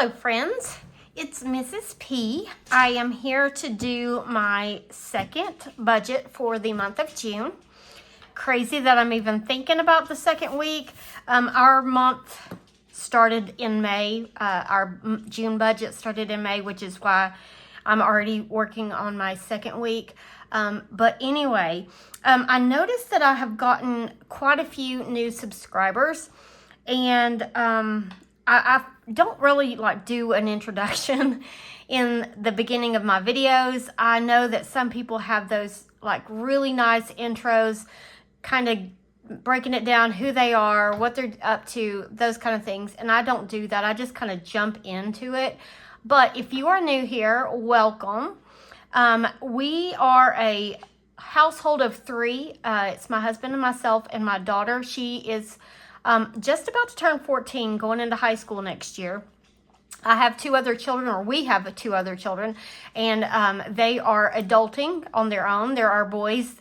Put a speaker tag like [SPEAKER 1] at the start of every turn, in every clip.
[SPEAKER 1] Hello friends, it's Mrs. P. I am here to do my second budget for the month of June. Crazy that I'm even thinking about the second week. Our month started in May. Our June budget started in May, which is why I'm already working on my second week. But anyway, I noticed that I have gotten quite a few new subscribers, and I don't really do an introduction in the beginning of my videos. I know that some people have those really nice intros, kind of breaking it down, who they are, what they're up to, those kind of things. And I don't do that. I just kind of jump into it. But if you are new here, welcome. We are a household of three. It's my husband and myself and my daughter. She is just about to turn 14, going into high school next year. I have two other children, or we have two other children, and they are adulting on their own. There are boys.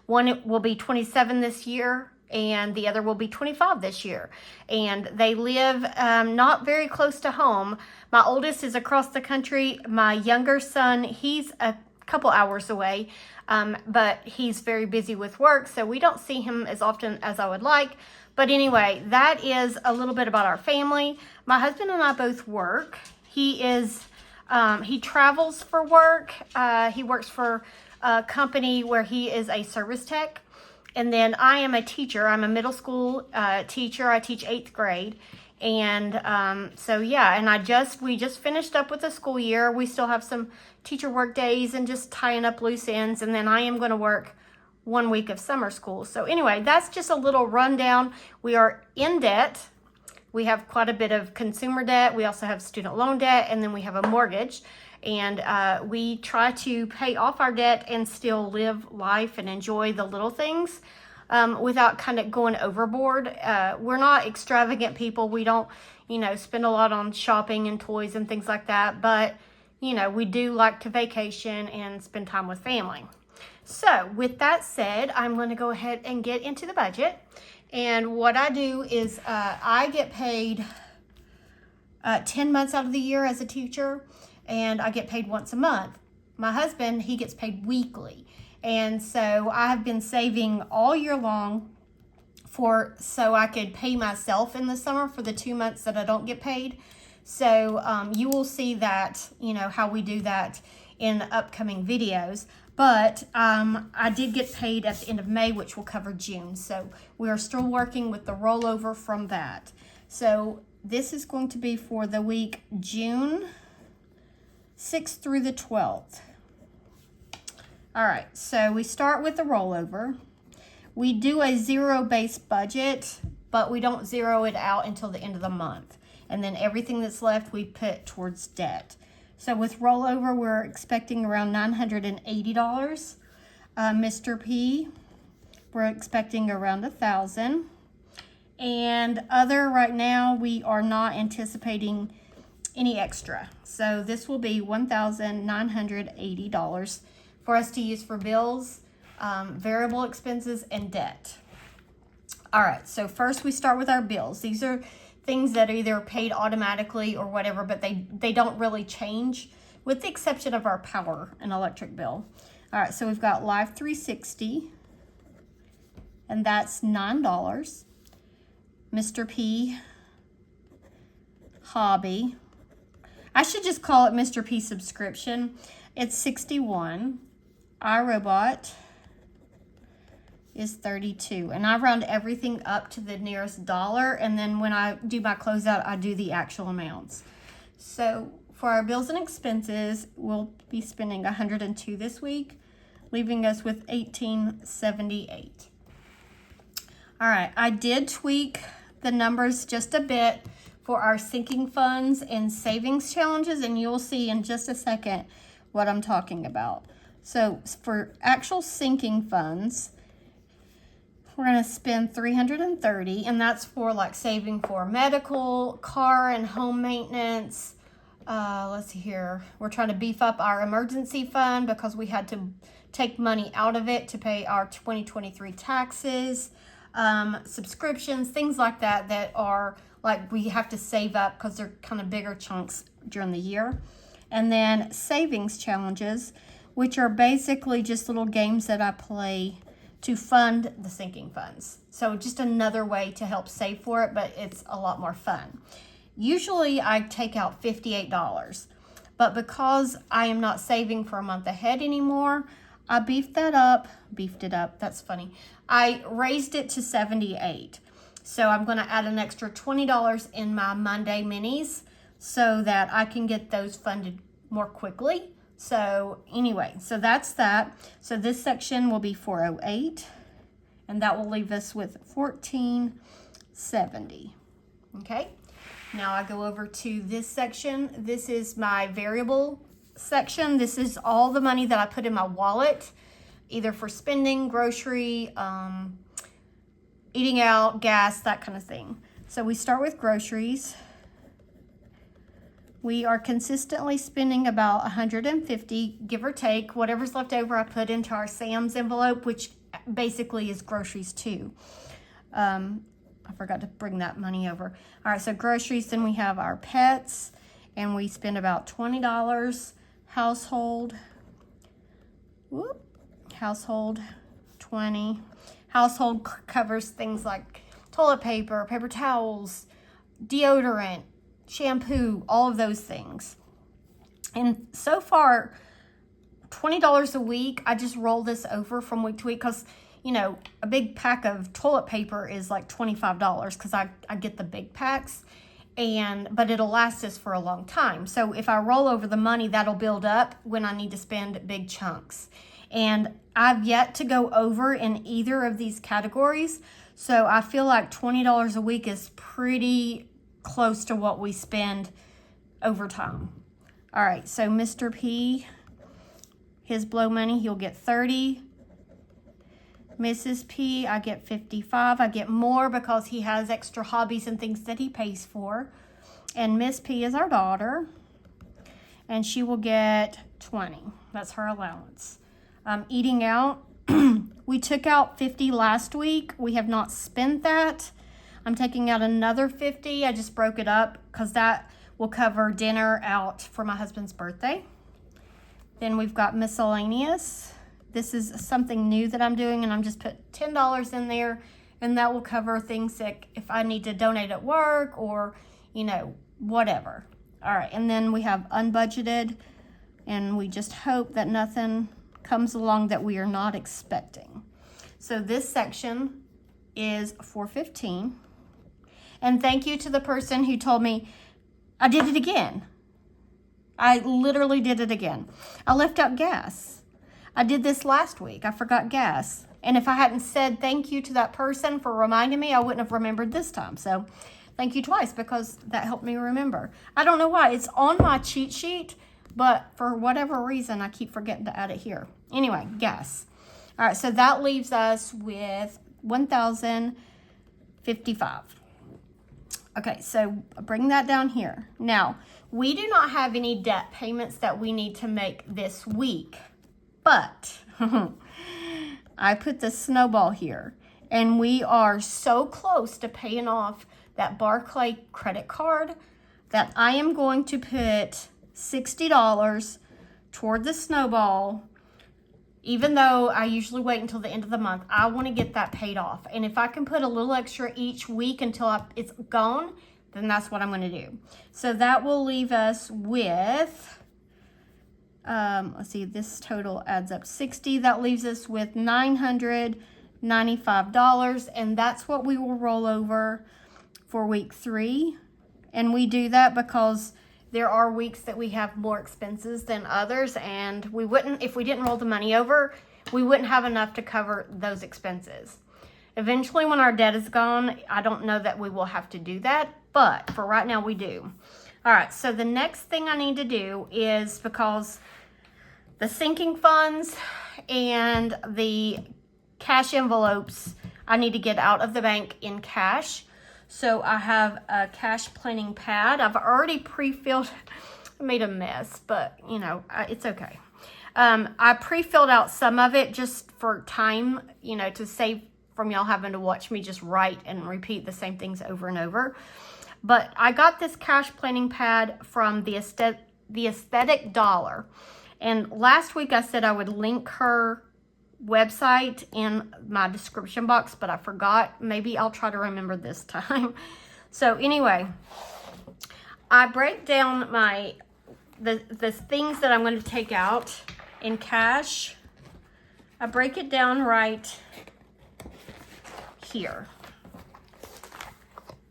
[SPEAKER 1] One will be 27 this year, and the other will be 25 this year. And they live not very close to home. My oldest is across the country. My younger son, he's a couple hours away, but he's very busy with work, so we don't see him as often as I would like. But anyway, that is a little bit about our family. My husband and I both work. He travels for work. He works for a company where he is a service tech. And then I am a teacher. I'm a middle school teacher. I teach 8th grade. And so yeah, and we just finished up with the school year. We still have some teacher work days and just tying up loose ends. And then I am going to work 1 week of summer school. So anyway, that's just a little rundown. We are in debt. We have quite a bit of consumer debt. We also have student loan debt, and then we have a mortgage. And we try to pay off our debt and still live life and enjoy the little things without kind of going overboard. We're not extravagant people. We don't, spend a lot on shopping and toys and things like that. But, we do like to vacation and spend time with family. So with that said, I'm going to go ahead and get into the budget. And what I do is I get paid 10 months out of the year as a teacher, and I get paid once a month. My husband, he gets paid weekly. And so I have been saving all year long so I could pay myself in the summer for the 2 months that I don't get paid. So you will see that, how we do that in upcoming videos. But I did get paid at the end of May, which will cover June. So we are still working with the rollover from that. So this is going to be for the week June 6th through the 12th. All right, so we start with the rollover. We do a zero-based budget, but we don't zero it out until the end of the month. And then everything that's left, we put towards debt. So with rollover, we're expecting around $980. Mr. P, we're expecting around $1,000. And other, right now, we are not anticipating any extra. So this will be $1,980 for us to use for bills, variable expenses, and debt. All right, so first we start with our bills. These are things that are either paid automatically or whatever, but they don't really change, with the exception of our power and electric bill. All right, so we've got Life 360, and that's $9. Mr. P Hobby, I should just call it Mr. P subscription. It's $61. iRobot is $32, and I round everything up to the nearest dollar, and then when I do my closeout, I do the actual amounts. So for our bills and expenses, we'll be spending $102 this week, leaving us with $1878. All right, I did tweak the numbers just a bit for our sinking funds and savings challenges, and you'll see in just a second what I'm talking about. So for actual sinking funds, we're going to spend $330, and that's for saving for medical, car, and home maintenance. Let's see here. We're trying to beef up our emergency fund because we had to take money out of it to pay our 2023 taxes, subscriptions, things like that are like we have to save up because they're kind of bigger chunks during the year. And then savings challenges, which are basically just little games that I play to fund the sinking funds. So just another way to help save for it, but it's a lot more fun. Usually I take out $58, but because I am not saving for a month ahead anymore, I beefed it up, that's funny. I raised it to 78. So I'm gonna add an extra $20 in my Monday minis so that I can get those funded more quickly. So anyway, so that's that. So this section will be 408, and that will leave us with 1470, okay? Now I go over to this section. This is my variable section. This is all the money that I put in my wallet, either for spending, grocery, eating out, gas, that kind of thing. So we start with groceries. We are consistently spending about $150, give or take. Whatever's left over, I put into our Sam's envelope, which basically is groceries too. I forgot to bring that money over. All right, so groceries, then we have our pets, and we spend about $20. Household, household, 20. Household covers things like toilet paper, paper towels, deodorant, shampoo, all of those things. And so far, $20 a week, I just roll this over from week to week because, you know, a big pack of toilet paper is like $25 because I get the big packs, but it'll last us for a long time. So if I roll over the money, that'll build up when I need to spend big chunks. And I've yet to go over in either of these categories. So I feel like $20 a week is pretty close to what we spend over time. All right, so Mr. P, his blow money, he'll get 30. Mrs. P, I get 55. I get more because he has extra hobbies and things that he pays for. And Miss P is our daughter, and she will get 20. That's her allowance. Eating out, we took out 50 last week. We have not spent that. I'm taking out another 50. I just broke it up because that will cover dinner out for my husband's birthday. Then we've got miscellaneous. This is something new that I'm doing, and I'm just put $10 in there, and that will cover things that if I need to donate at work or, you know, whatever. All right, and then we have unbudgeted, and we just hope that nothing comes along that we are not expecting. So this section is 415. And thank you to the person who told me I did it again. I literally did it again. I left out gas. I did this last week. I forgot gas. And if I hadn't said thank you to that person for reminding me, I wouldn't have remembered this time. So thank you twice because that helped me remember. I don't know why. It's on my cheat sheet, but for whatever reason, I keep forgetting to add it here. Anyway, gas. All right, so that leaves us with $1,055. Okay, so bring that down here. Now, we do not have any debt payments that we need to make this week, but I put the snowball here, and we are so close to paying off that Barclay credit card that I am going to put $60 toward the snowball. Even though I usually wait until the end of the month, I want to get that paid off. And if I can put a little extra each week until it's gone, then that's what I'm going to do. So that will leave us with, let's see, this total adds up 60. That leaves us with $995. And that's what we will roll over for week 3. And we do that because there are weeks that we have more expenses than others, and we wouldn't, if we didn't roll the money over, we wouldn't have enough to cover those expenses. Eventually, when our debt is gone, I don't know that we will have to do that, but for right now, we do. All right, so the next thing I need to do is, because the sinking funds and the cash envelopes, I need to get out of the bank in cash. So I have a cash planning pad. I've already pre-filled, I made a mess, but you know, it's okay. I pre-filled out some of it just for time, you know, to save from y'all having to watch me just write and repeat the same things over and over. But I got this cash planning pad from the Aesthetic Dollar. And last week I said I would link her website in my description box, but I forgot. Maybe I'll try to remember this time. So anyway, I break down the things that I'm going to take out in cash. I break it down right here.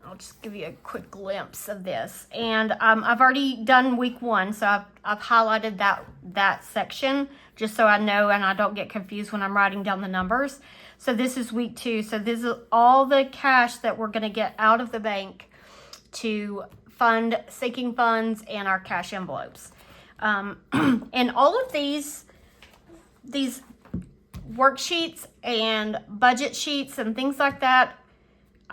[SPEAKER 1] I'll just give you a quick glimpse of this. And I've already done week 1, so I've highlighted that section just so I know and I don't get confused when I'm writing down the numbers. So this is week 2. So this is all the cash that we're going to get out of the bank to fund sinking funds and our cash envelopes. And all of these worksheets and budget sheets and things like that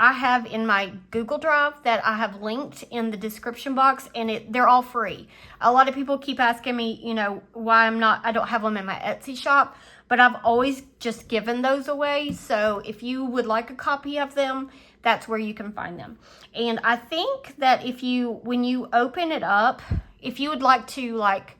[SPEAKER 1] I have in my Google Drive that I have linked in the description box, and they're all free. A lot of people keep asking me, you know, why I don't have them in my Etsy shop, but I've always just given those away. So if you would like a copy of them, that's where you can find them. And I think that when you open it up, if you would like to like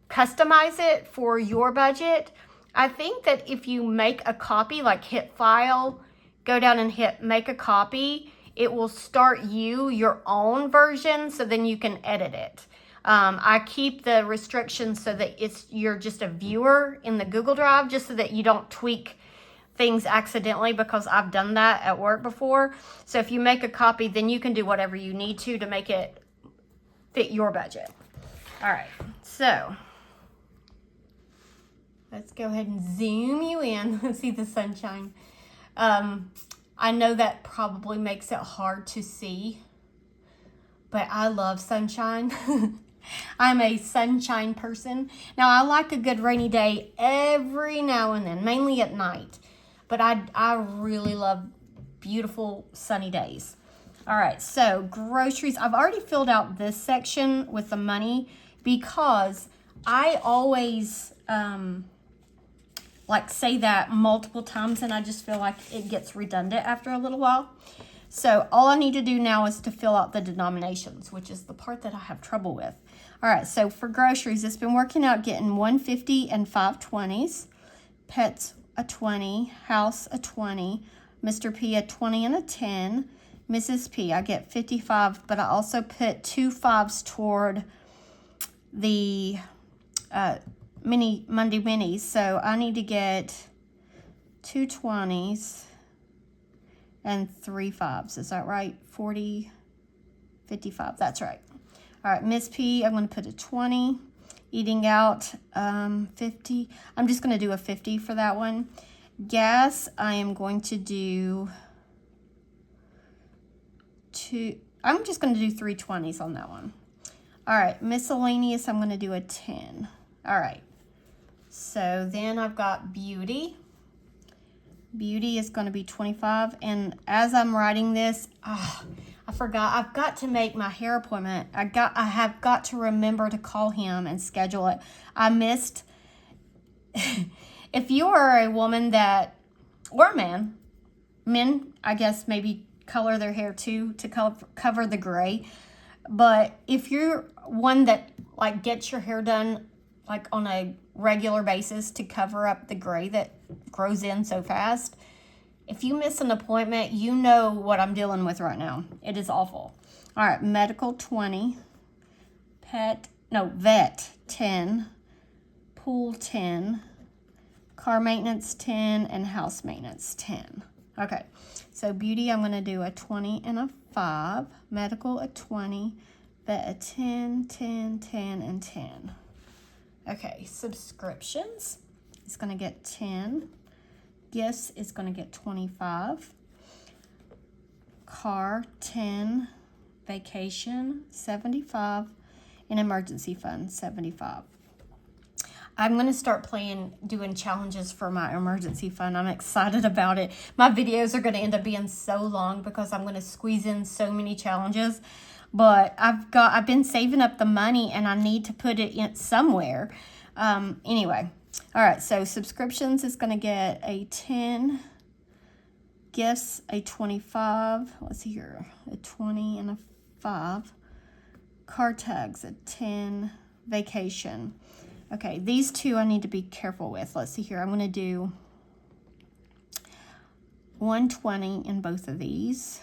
[SPEAKER 1] customize it for your budget, I think that if you make a copy, like hit file, go down and hit make a copy, it will start your own version, so then you can edit it. I keep the restrictions so that you're just a viewer in the Google Drive, just so that you don't tweak things accidentally, because I've done that at work before. So if you make a copy, then you can do whatever you need to make it fit your budget. All right, so let's go ahead and zoom you in. See the sunshine. I know that probably makes it hard to see, but I love sunshine. I'm a sunshine person. Now, I like a good rainy day every now and then, mainly at night, but I really love beautiful sunny days. All right, so groceries. I've already filled out this section with the money because I always like say that multiple times, and I just feel like it gets redundant after a little while. So all I need to do now is to fill out the denominations, which is the part that I have trouble with. All right, so for groceries, it's been working out getting $1.50 and 5 20s, pets a 20, house a 20, Mr. P a 20 and a 10, Mrs. P, I get 55, but I also put 2 5s toward the Monday minis, so I need to get 2 20s and 3 5s. Is that right? 40, 55. That's right. All right, Miss P, I'm going to put a 20. Eating out, 50. I'm just going to do a 50 for that one. Gas, I am going to do I'm just going to do 3 20s on that one. All right, miscellaneous, I'm going to do a 10. All right. So then I've got beauty. Beauty is going to be 25. And as I'm writing this, I forgot. I've got to make my hair appointment. I have got to remember to call him and schedule it. I missed. If you are a woman or a man, men, I guess, maybe color their hair too to cover the gray. But if you're one that like gets your hair done like on a regular basis to cover up the gray that grows in so fast, if you miss an appointment, you know what I'm dealing with right now. It is awful. All right, medical 20, vet 10, pool 10, car maintenance 10, and house maintenance 10. Okay, so beauty, I'm going to do a 20 and a 5, medical a 20, vet a 10, 10, 10, and 10. Okay, subscriptions is going to get 10. Gifts is going to get 25. Car, 10. Vacation, 75. And emergency fund, 75. I'm going to start doing challenges for my emergency fund. I'm excited about it. My videos are going to end up being so long because I'm going to squeeze in so many challenges. But I've been saving up the money and I need to put it in somewhere. Anyway, all right, so subscriptions is going to get a 10. Gifts, a 25. Let's see here, a 20 and a 5. Car tags at 10. Vacation. Okay, these two I need to be careful with. Let's see here. I'm going to do 120 in both of these.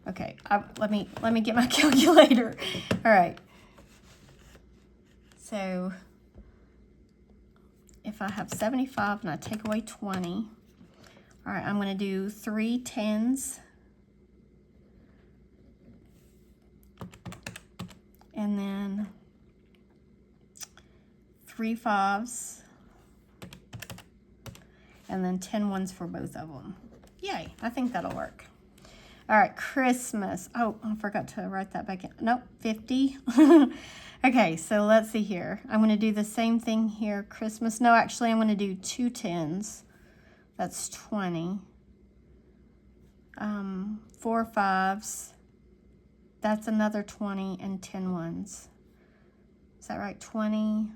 [SPEAKER 1] Okay, let me get my calculator. All right. So if I have 75 and I take away 20, all right, I'm going to do 3 10s. And then 3 5s. And then 10 ones for both of them. Yay, I think that'll work. All right, Christmas. Oh, I forgot to write that back in. Nope, 50. Okay, so let's see here. I'm going to do the same thing here. Christmas. No, actually, I'm going to do 2 10s. That's 20. 4 5s. That's another 20 and 10 ones. Is that right? 20,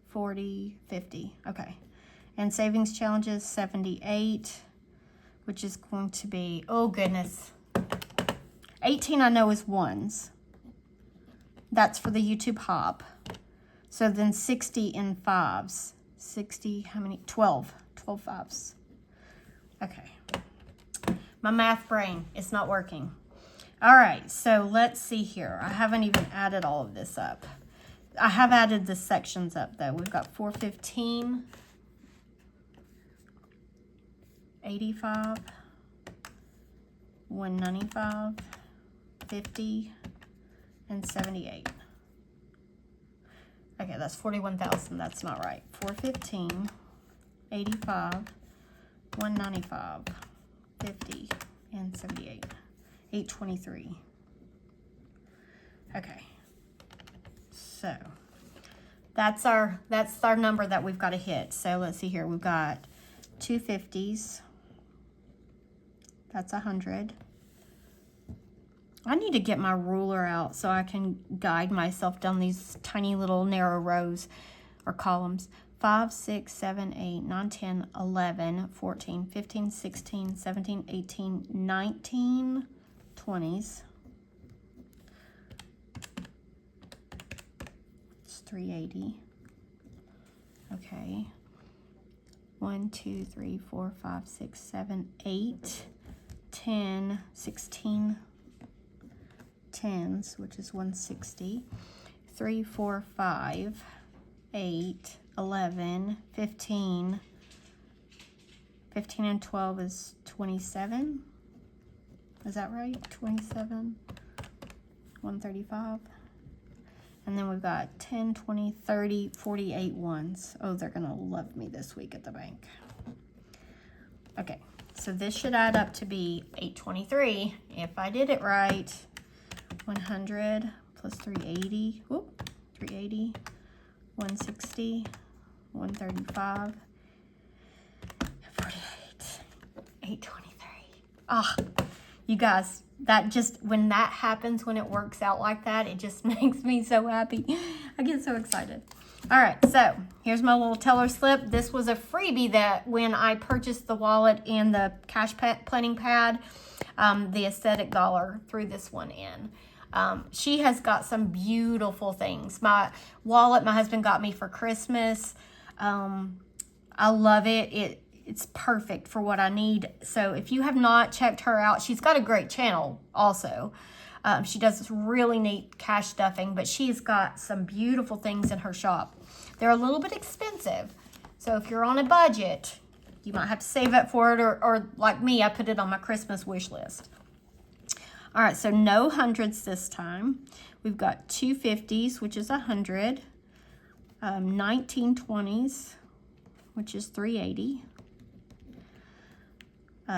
[SPEAKER 1] 40, 50. Okay. And savings challenges, 78, which is going to be, oh goodness. 18 I know is ones. That's for the YouTube hop. So then 60 in 5s. 60, how many? 12. 12 5s. Okay. My math brain is not working. All right, so let's see here. I haven't even added all of this up. I have added the sections up though. We've got 415, 85, 195, 50, and 78. Okay, that's 41,000. That's not right. 415, 85, 195, 50, and 78. 823. Okay. So that's our number that we've got to hit. So let's see here. We've got 2 50s. That's 100. I need to get my ruler out so I can guide myself down these tiny little narrow rows or columns. 5, 6, 7, 8, 9, 10, 11, 14, 15, 16, 17, 18, 19, 20s. It's 380. Okay. 1, 2, 3, 4, 5, 6, 7, 8, 10, 16 10s, which is 160. 3, 4, 5, 8, 11, 15. 15 and 12 is 27. Is that right? 27. 135. And then we've got 10, 20, 30, 48 ones. Oh, they're going to love me this week at the bank. Okay, so this should add up to be 823 if I did it right. 100 plus 380. Whoop, 380. 160. 135. 48. 823. Ah, you guys, that just, when that happens, when it works out like that, it just makes me so happy. I get so excited. All right, so here's my little teller slip. This was a freebie that when I purchased the wallet and the cash planning pad, the aesthetic dollar threw this one in. She has got some beautiful things. My wallet my husband got me for Christmas. I love it. It's perfect for what I need. So if you have not checked her out, she's got a great channel also. She does this really neat cash stuffing, but she's got some beautiful things in her shop. They're a little bit expensive. So if you're on a budget, you might have to save up for it, or like me, I put it on my Christmas wish list. All right, so no hundreds this time. We've got 2 50s, which is 100. 19 20s, which is 380.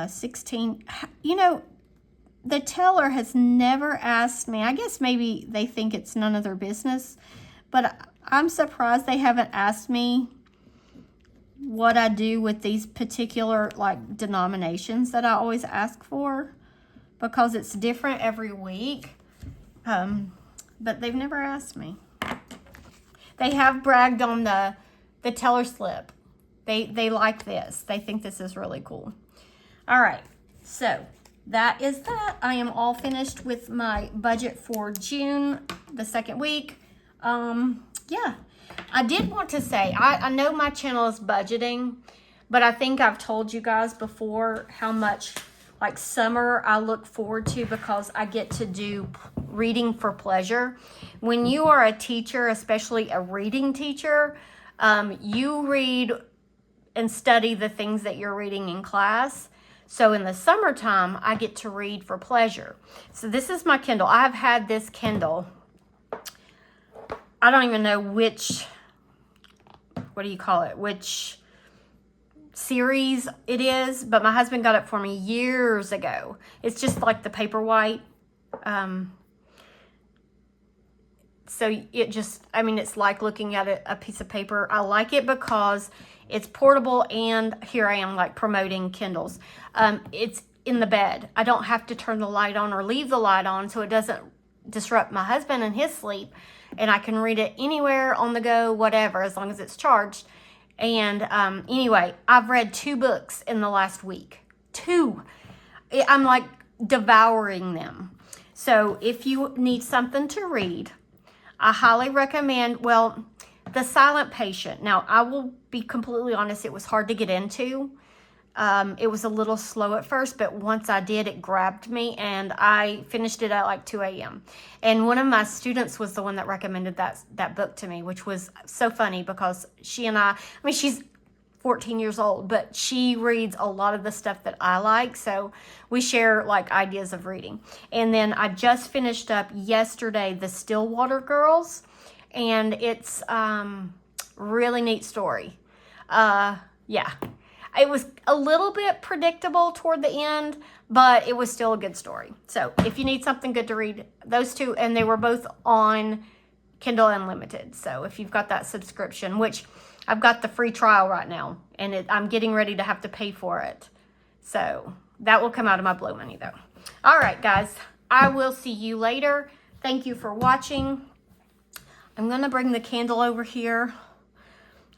[SPEAKER 1] 16, you know, the teller has never asked me. I guess maybe they think it's none of their business, but I'm surprised they haven't asked me what I do with these particular like denominations that I always ask for, because it's different every week. But they've never asked me. They have bragged on the teller slip. They like this. They think this is really cool. All right, so that is that. I am all finished with my budget for June, the second week. Yeah, I did want to say, I know my channel is budgeting, but I think I've told you guys before how much like summer I look forward to because I get to do reading for pleasure. When you are a teacher, especially a reading teacher, you read and study the things that you're reading in class. So in the summertime, I get to read for pleasure. So this is my Kindle. I've had this Kindle. I don't even know which, what do you call it? Which series it is, but my husband got it for me years ago. It's just like the Paperwhite. So it just, I mean, it's like looking at a piece of paper. I like it because it's portable, and here I am like promoting Kindles. It's in the bed. I don't have to turn the light on or leave the light on, so it doesn't disrupt my husband and his sleep. And I can read it anywhere, on the go, whatever, as long as it's charged. And anyway, I've read 2 books in the last week. 2. I'm like devouring them. So if you need something to read, I highly recommend, well, The Silent Patient. Now, I will be completely honest, it was hard to get into. It was a little slow at first, but once I did, it grabbed me, and I finished it at like 2 a.m. And one of my students was the one that recommended that book to me, which was so funny because she and I mean, she's 14 years old, but she reads a lot of the stuff that I like, so we share like ideas of reading. And then I just finished up yesterday The Stillwater Girls, and it's really neat story. Yeah. It was a little bit predictable toward the end, but it was still a good story. So if you need something good to read, those 2, and they were both on Kindle Unlimited. So if you've got that subscription, which I've got the free trial right now, and I'm getting ready to have to pay for it. So that will come out of my Blow money though. All right, guys, I will see you later. Thank you for watching. I'm going to bring the candle over here.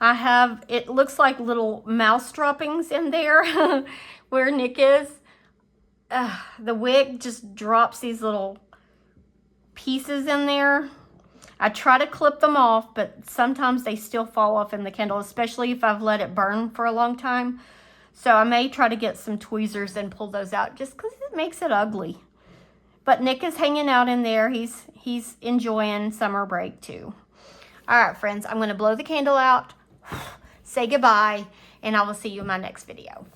[SPEAKER 1] I have, it looks like little mouse droppings in there where Nick is. The wig just drops these little pieces in there. I try to clip them off, but sometimes they still fall off in the candle, especially if I've let it burn for a long time. So I may try to get some tweezers and pull those out just because it makes it ugly. But Nick is hanging out in there. He's enjoying summer break too. All right, friends, I'm going to blow the candle out, say goodbye, and I will see you in my next video.